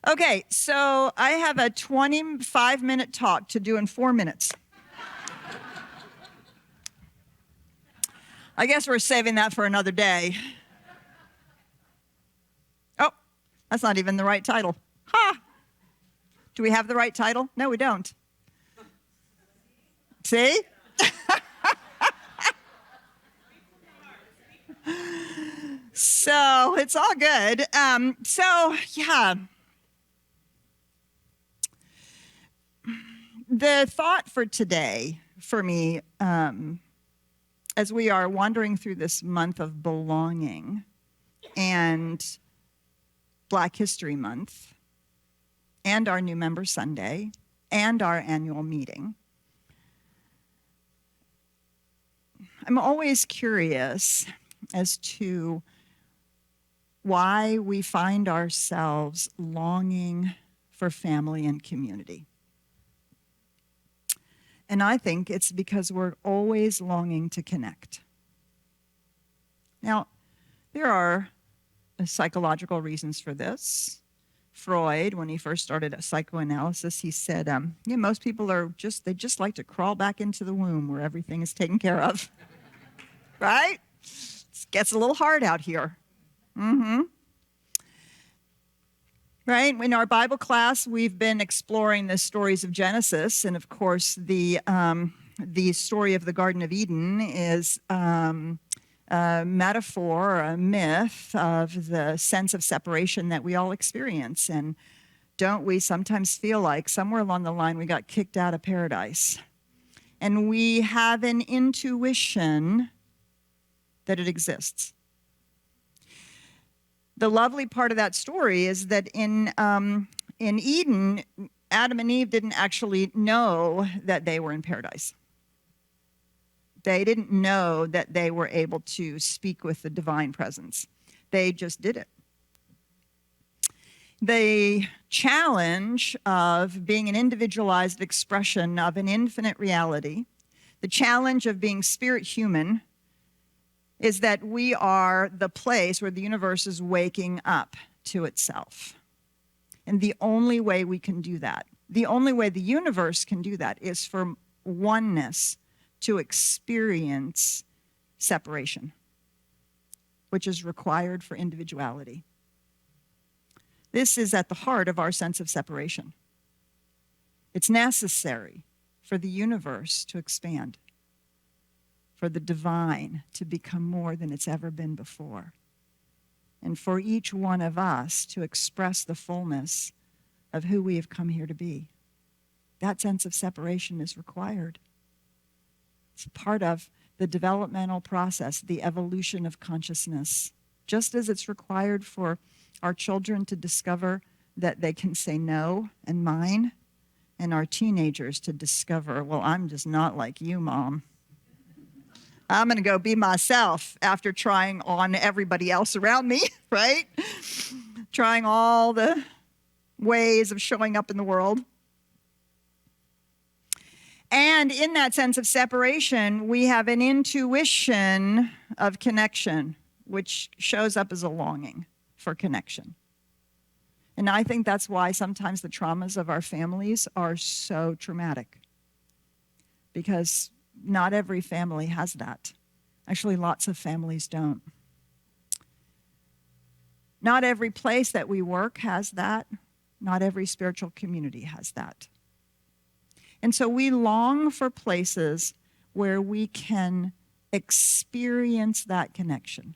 Okay, so I have a 25-minute talk to do in 4 minutes. I guess we're saving that for another day. Oh, that's not even the right title. Ha! Do we have the right title? No, we don't. See? So it's all good. Yeah. The thought for today, for me, as we are wandering through this month of belonging and Black History Month and our New Member Sunday and our annual meeting, I'm always curious as to why we find ourselves longing for family and community. And I think it's because we're always longing to connect. Now, there are psychological reasons for this. Freud, when he first started psychoanalysis, he said, most people they just like to crawl back into the womb where everything is taken care of. Right? It gets a little hard out here. Right? In our Bible class, we've been exploring the stories of Genesis, and of course, the story of the Garden of Eden is a metaphor, a myth of the sense of separation that we all experience. And don't we sometimes feel like somewhere along the line we got kicked out of paradise? And we have an intuition that it exists. The lovely part of that story is that in Eden, Adam and Eve didn't actually know that they were in paradise. They didn't know that they were able to speak with the divine presence. They just did it. The challenge of being an individualized expression of an infinite reality, the challenge of being spirit human, is that we are the place where the universe is waking up to itself. And the only way we can do that, the only way the universe can do that, is for oneness to experience separation, which is required for individuality. This is at the heart of our sense of separation. It's necessary for the universe to expand, for the divine to become more than it's ever been before, and for each one of us to express the fullness of who we have come here to be. That sense of separation is required. It's part of the developmental process, the evolution of consciousness, just as it's required for our children to discover that they can say no and mine, and our teenagers to discover, well, I'm just not like you, Mom. I'm going to go be myself after trying on everybody else around me, right? Trying all the ways of showing up in the world. And in that sense of separation, we have an intuition of connection, which shows up as a longing for connection. And I think that's why sometimes the traumas of our families are so traumatic, because not every family has that. Actually, lots of families don't. Not every place that we work has that. Not every spiritual community has that. And so we long for places where we can experience that connection.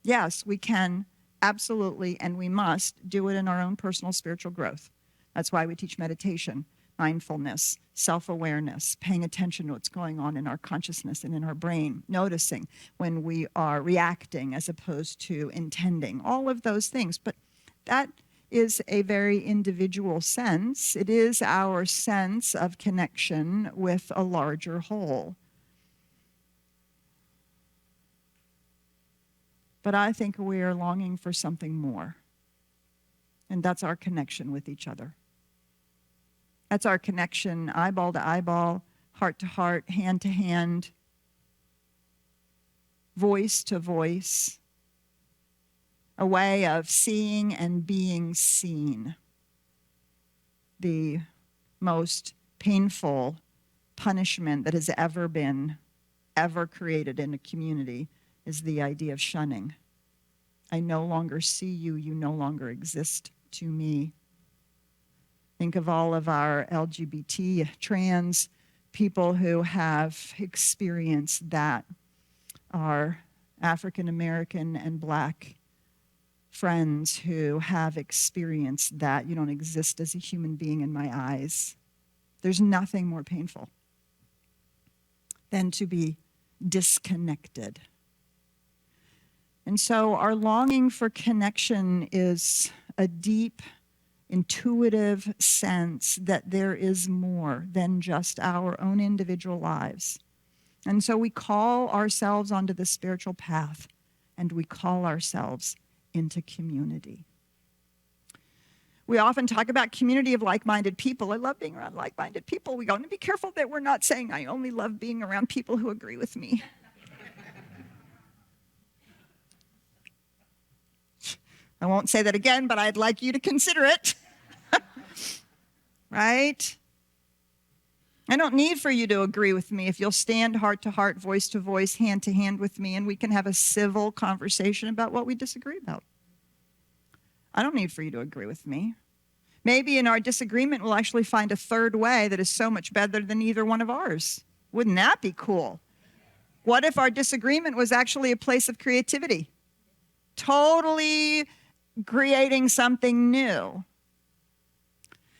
Yes, we can, absolutely, and we must do it in our own personal spiritual growth. That's why we teach meditation, mindfulness, self-awareness, paying attention to what's going on in our consciousness and in our brain, noticing when we are reacting as opposed to intending, all of those things. But that is a very individual sense. It is our sense of connection with a larger whole. But I think we are longing for something more, and that's our connection with each other. That's our connection, eyeball to eyeball, heart to heart, hand to hand, voice to voice, a way of seeing and being seen. the most painful punishment that has ever created in a community is the idea of shunning. I no longer see you, you no longer exist to me. Think of all of our LGBT, trans people who have experienced that, our African American and Black friends who have experienced that. You don't exist as a human being in my eyes. There's nothing more painful than to be disconnected. And so our longing for connection is a deep, intuitive sense that there is more than just our own individual lives. And so we call ourselves onto the spiritual path, and we call ourselves into community. We often talk about community of like-minded people. I love being around like-minded people. We go, to be careful that we're not saying, I only love being around people who agree with me. I won't say that again, but I'd like you to consider it. Right? I don't need for you to agree with me if you'll stand heart to heart, voice to voice, hand to hand with me, and we can have a civil conversation about what we disagree about. I don't need for you to agree with me. Maybe in our disagreement, we'll actually find a third way that is so much better than either one of ours. Wouldn't that be cool? What if our disagreement was actually a place of creativity? Totally creating something new.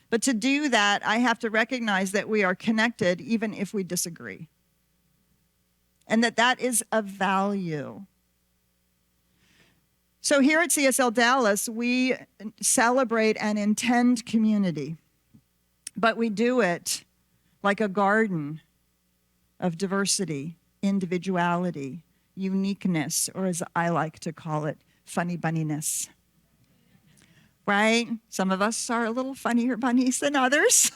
But to do that, I have to recognize that we are connected even if we disagree. And that is of value. So here at CSLDallas, we celebrate and intend community, but we do it like a garden of diversity, individuality, uniqueness, or as I like to call it, funny bunniness. Right? Some of us are a little funnier bunnies than others.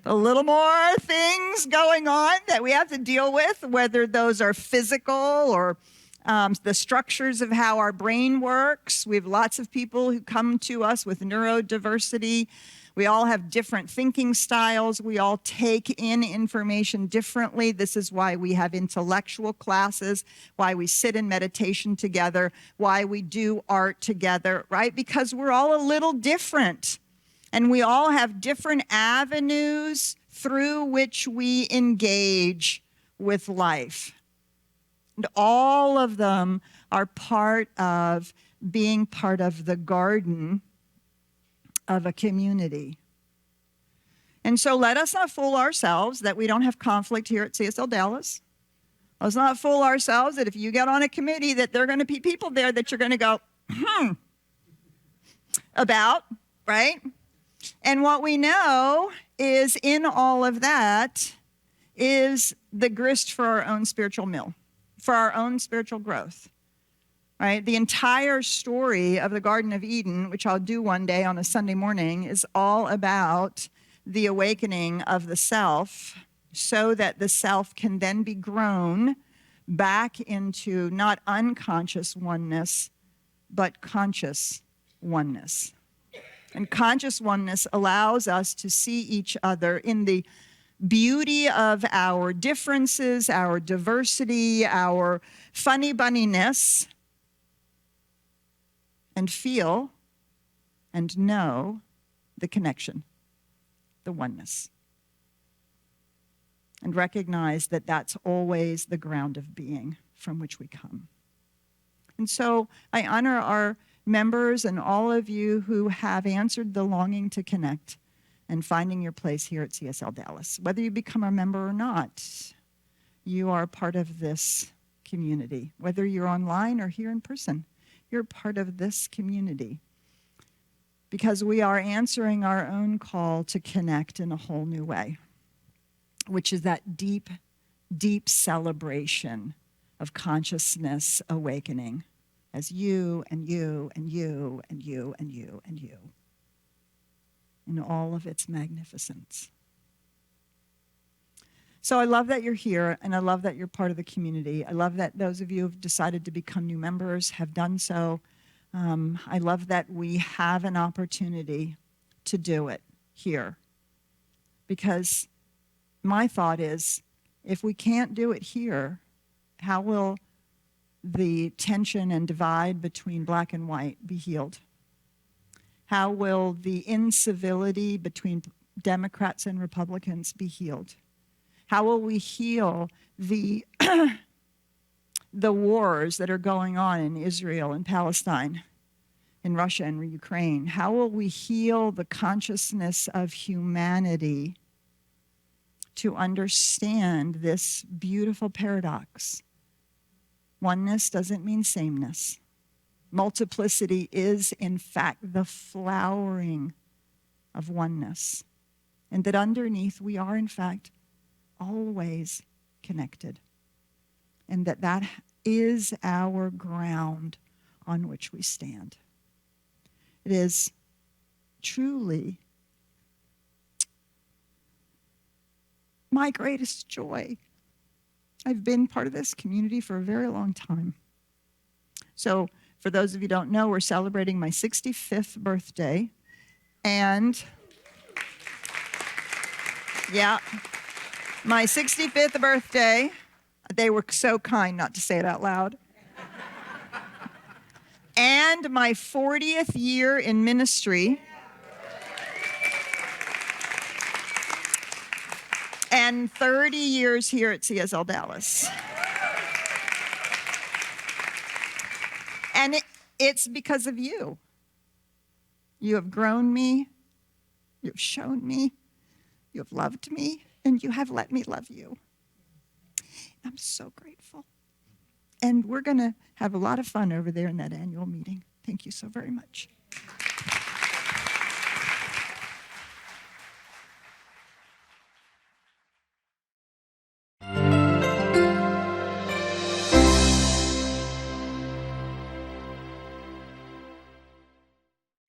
A little more things going on that we have to deal with, whether those are physical or the structures of how our brain works. We have lots of people who come to us with neurodiversity. We all have different thinking styles. We all take in information differently. This is why we have intellectual classes, why we sit in meditation together, why we do art together, right? Because we're all a little different. And we all have different avenues through which we engage with life. And all of them are part of being part of the garden of a community. And so let us not fool ourselves that we don't have conflict here at CSLDallas. Let's not fool ourselves that if you get on a committee that there are going to be people there that you're going to go, about, right? And what we know is in all of that is the grist for our own spiritual meal, for our own spiritual growth, right? The entire story of the Garden of Eden, which I'll do one day on a Sunday morning, is all about the awakening of the self so that the self can then be grown back into not unconscious oneness, but conscious oneness. And conscious oneness allows us to see each other in the beauty of our differences, our diversity, our funny bunniness, and feel and know the connection, the oneness. And recognize that that's always the ground of being from which we come. And so I honor our members and all of you who have answered the longing to connect and finding your place here at CSLDallas. Whether you become a member or not, you are part of this community. Whether you're online or here in person, you're part of this community because we are answering our own call to connect in a whole new way, which is that deep, deep celebration of consciousness awakening as you and you and you and you and you and you in all of its magnificence. So I love that you're here, and I love that you're part of the community. I love that those of you who have decided to become new members have done so. I love that we have an opportunity to do it here. Because my thought is, if we can't do it here, how will the tension and divide between black and white be healed? How will the incivility between Democrats and Republicans be healed? How will we heal the the wars that are going on in Israel and Palestine, in Russia and Ukraine? How will we heal the consciousness of humanity to understand this beautiful paradox? Oneness doesn't mean sameness. Multiplicity is, in fact, the flowering of oneness. And that underneath we are, in fact, always connected. And that is our ground on which we stand. It is truly my greatest joy. I've been part of this community for a very long time. So for those of you who don't know, we're celebrating my 65th birthday. And yeah, my 65th birthday, they were so kind not to say it out loud. And my 40th year in ministry. And 30 years here at CSLDallas. And it's because of you. You have grown me, you have shown me, you have loved me, and you have let me love you. I'm so grateful. And we're going to have a lot of fun over there in that annual meeting. Thank you so very much.